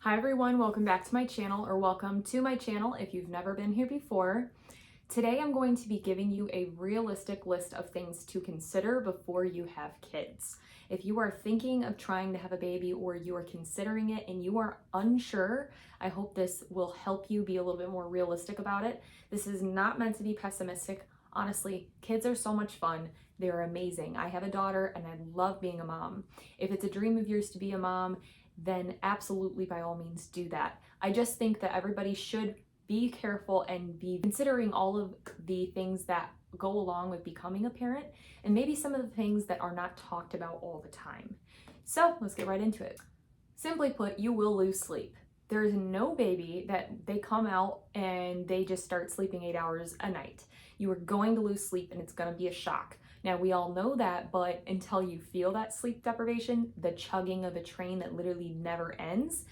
Hi everyone, welcome back to my channel, or welcome to my channel if you've never been here before. Today I'm going to be giving you a realistic list of things to consider before you have kids. If you are thinking of trying to have a baby or you are considering it and you are unsure, I hope this will help you be a little bit more realistic about it. This is not meant to be pessimistic. Honestly, kids are so much fun. They're amazing. I have a daughter and I love being a mom. If it's a dream of yours to be a mom, then absolutely by all means do that. I just think that everybody should be careful and be considering all of the things that go along with becoming a parent and maybe some of the things that are not talked about all the time. So let's get right into it. Simply put, you will lose sleep. There is no baby that they come out and they just start sleeping 8 hours a night. You are going to lose sleep and it's going to be a shock. Now, we all know that, but until you feel that sleep deprivation, the chugging of a train that literally never ends,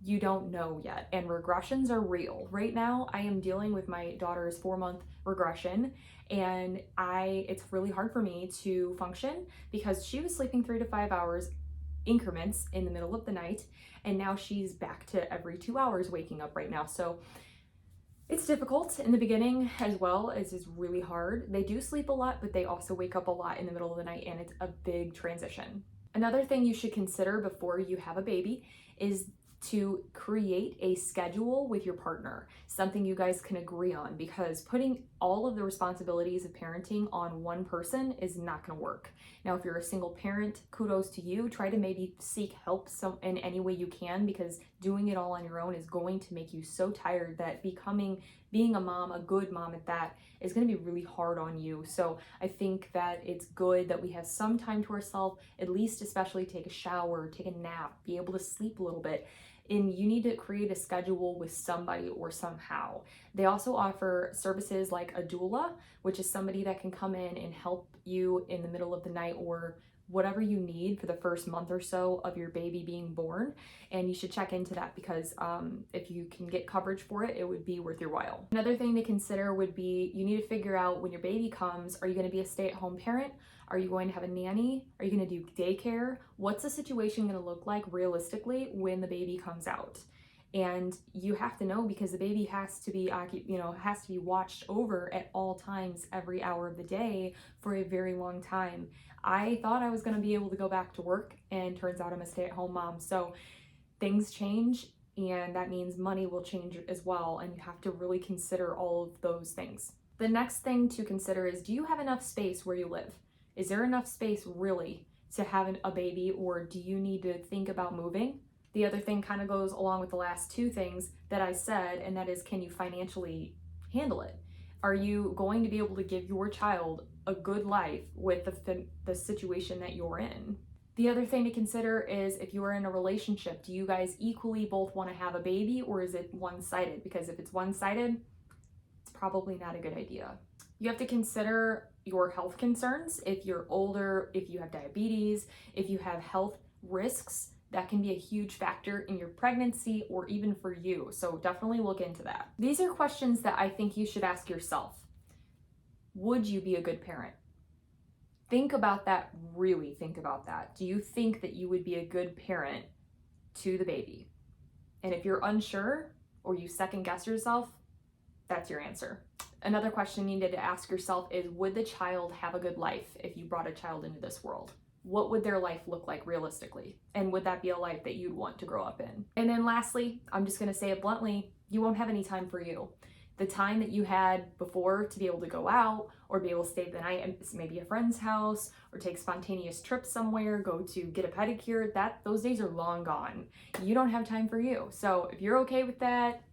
you don't know yet. And regressions are real. Right now, I am dealing with my daughter's 4-month regression, and it's really hard for me to function because she was sleeping 3 to 5 hours increments in the middle of the night, and now she's back to every 2 hours waking up right now. So it's difficult in the beginning as well, as it's really hard. They do sleep a lot, but they also wake up a lot in the middle of the night, and it's a big transition. Another thing you should consider before you have a baby is to create a schedule with your partner, something you guys can agree on, because putting all of the responsibilities of parenting on one person is not going to work. Now, if you're a single parent, kudos to you. Try to maybe seek help in any way you can, because doing it all on your own is going to make you so tired that being a mom, a good mom at that, is going to be really hard on you. So I think that it's good that we have some time to ourselves, at least especially take a shower, take a nap, be able to sleep a little bit. And you need to create a schedule with somebody or somehow. They also offer services like a doula, which is somebody that can come in and help you in the middle of the night or whatever you need for the first month or so of your baby being born. And you should check into that, because if you can get coverage for it, it would be worth your while. Another thing to consider would be, you need to figure out when your baby comes, are you going to be a stay-at-home parent? Are you going to have a nanny? Are you going to do daycare? What's the situation going to look like realistically when the baby comes out? And you have to know, because the baby has to be watched over at all times, every hour of the day for a very long time. I thought I was going to be able to go back to work, and turns out I'm a stay-at-home mom. So things change, and that means money will change as well, and you have to really consider all of those things. The next thing to consider is, do you have enough space where you live? Is there enough space really to have a baby, or do you need to think about moving? The other thing kind of goes along with the last two things that I said, and that is, can you financially handle it? Are you going to be able to give your child a good life with the situation that you're in? The other thing to consider is, if you are in a relationship, do you guys equally both want to have a baby, or is it one-sided? Because if it's one-sided, it's probably not a good idea. You have to consider your health concerns. If you're older, if you have diabetes, if you have health risks, that can be a huge factor in your pregnancy or even for you. So definitely look into that. These are questions that I think you should ask yourself. Would you be a good parent? Think about that, really think about that. Do you think that you would be a good parent to the baby? And if you're unsure, or you second guess yourself, that's your answer. Another question you need to ask yourself is, would the child have a good life if you brought a child into this world? What would their life look like realistically? And would that be a life that you'd want to grow up in? And then lastly, I'm just gonna say it bluntly, you won't have any time for you. The time that you had before to be able to go out or be able to stay the night at maybe a friend's house, or take spontaneous trips somewhere, go to get a pedicure, those days are long gone. You don't have time for you. So if you're okay with that,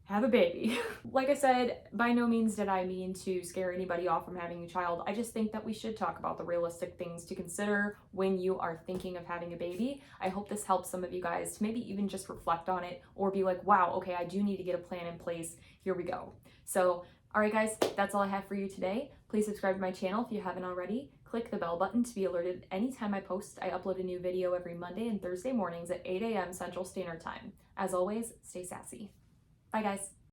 have a baby. Like I said, by no means did I mean to scare anybody off from having a child. I just think that we should talk about the realistic things to consider when you are thinking of having a baby. I hope this helps some of you guys to maybe even just reflect on it, or be like, wow, okay, I do need to get a plan in place. Here we go. So, all right, guys, that's all I have for you today. Please subscribe to my channel if you haven't already. Click the bell button to be alerted anytime I post. I upload a new video every Monday and Thursday mornings at 8 a.m. Central Standard Time. As always, stay sassy. Bye, guys.